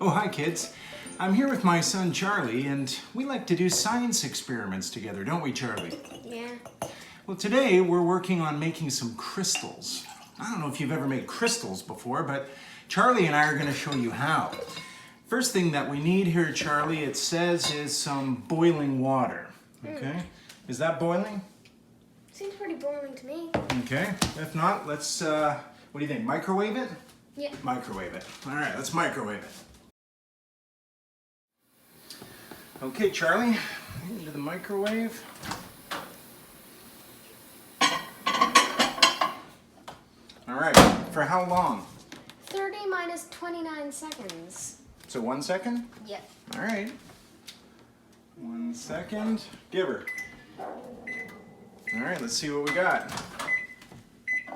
Oh, hi kids. I'm here with my son Charlie, and we like to do science experiments together, don't we, Charlie? Yeah. Well, today we're working on making some crystals. I don't know if you've ever made crystals before, but Charlie and I are going to show you how. First thing that we need here, Charlie, it says is some boiling water. Okay? Is that boiling? Seems pretty boring to me. Okay. If not, let's, what do you think, microwave it? Yeah. Microwave it. All right, let's microwave it. Okay, Charlie, into the microwave. All right, for how long? 30 minus 29 seconds. So 1 second? Yep. All right. 1 second. Give her. All right, let's see what we got.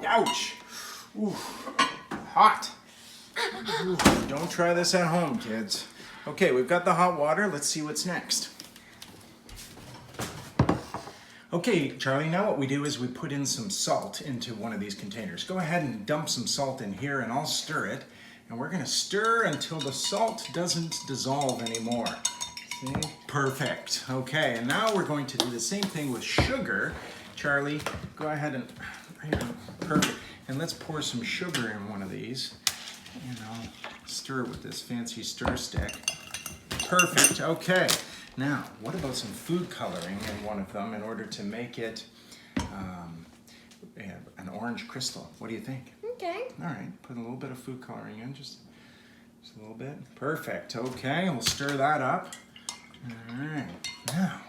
Ouch! Ooh, hot. Ooh, don't try this at home, kids. Okay, we've got the hot water. Let's see what's next. Okay, Charlie, now what we do is we put in some salt into one of these containers. Go ahead and dump some salt in here and I'll stir it. And we're gonna stir until the salt doesn't dissolve anymore. See? Perfect. Okay, and now we're going to do the same thing with sugar. Charlie, go ahead and, perfect. And let's pour some sugar in one of these. You know, stir it with this fancy stir stick. Perfect, okay. Now, what about some food coloring in one of them in order to make it an orange crystal? What do you think? Okay. All right, put a little bit of food coloring in, just a little bit. Perfect, okay, we'll stir that up. All right, now,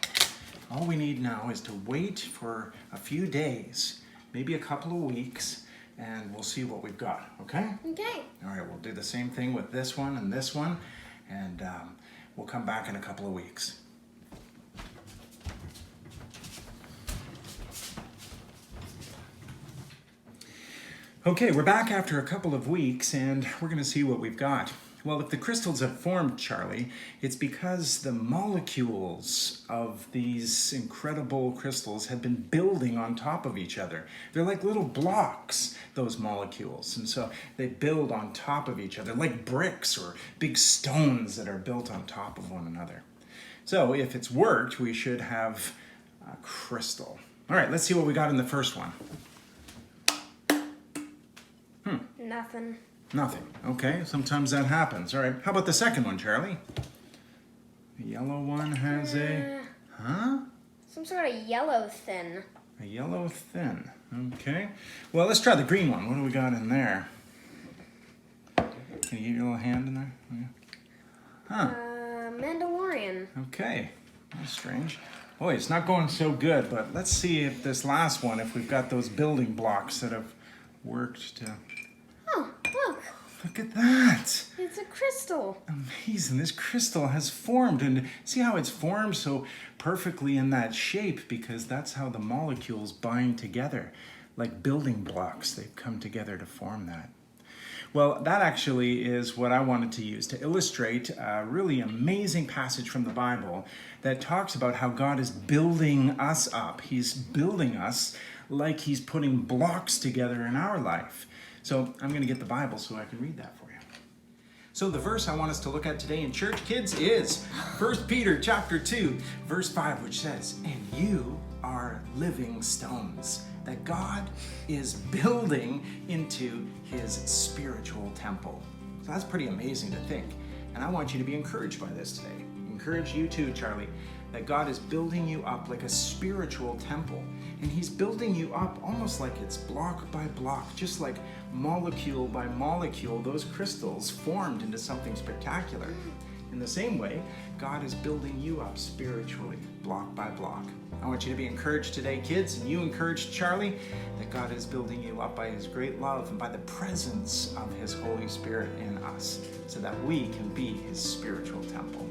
all we need now is to wait for a few days, maybe a couple of weeks, and we'll see what we've got, okay? Okay. All right, we'll do the same thing with this one, and we'll come back in a couple of weeks. Okay, we're back after a couple of weeks, and we're going to see what we've got. Well, if the crystals have formed, Charlie, it's because the molecules of these incredible crystals have been building on top of each other. They're like little blocks, those molecules, and so they build on top of each other, like bricks or big stones that are built on top of one another. So if it's worked, we should have a crystal. All right, let's see what we got in the first one. Nothing. Nothing. Okay, sometimes that happens. All right, how about the second one, Charlie? The yellow one has a... Huh? Some sort of yellow thin. A yellow thin. Okay. Well, let's try the green one. What do we got in there? Can you get your little hand in there? Yeah. Huh. Mandalorian. Okay. That's strange. Boy, it's not going so good, but let's see if this last one, if we've got those building blocks that have worked to... Oh, look. Look at that. It's a crystal. Amazing. This crystal has formed, and see how it's formed so perfectly in that shape, because that's how the molecules bind together. Like building blocks, they've come together to form that. Well, that actually is what I wanted to use to illustrate a really amazing passage from the Bible that talks about how God is building us up. He's building us like he's putting blocks together in our life. So I'm going to get the Bible so I can read that for you. So the verse I want us to look at today in church, kids, is 1 Peter chapter 2, verse 5, which says, "And you are living stones that God is building into his spiritual temple." So that's pretty amazing to think. And I want you to be encouraged by this today. Encourage you too, Charlie, that God is building you up like a spiritual temple. And he's building you up almost like it's block by block, just like molecule by molecule, those crystals formed into something spectacular. In the same way, God is building you up spiritually, block by block. I want you to be encouraged today, kids, and you encourage Charlie that God is building you up by his great love and by the presence of his Holy Spirit in us, so that we can be his spiritual temple.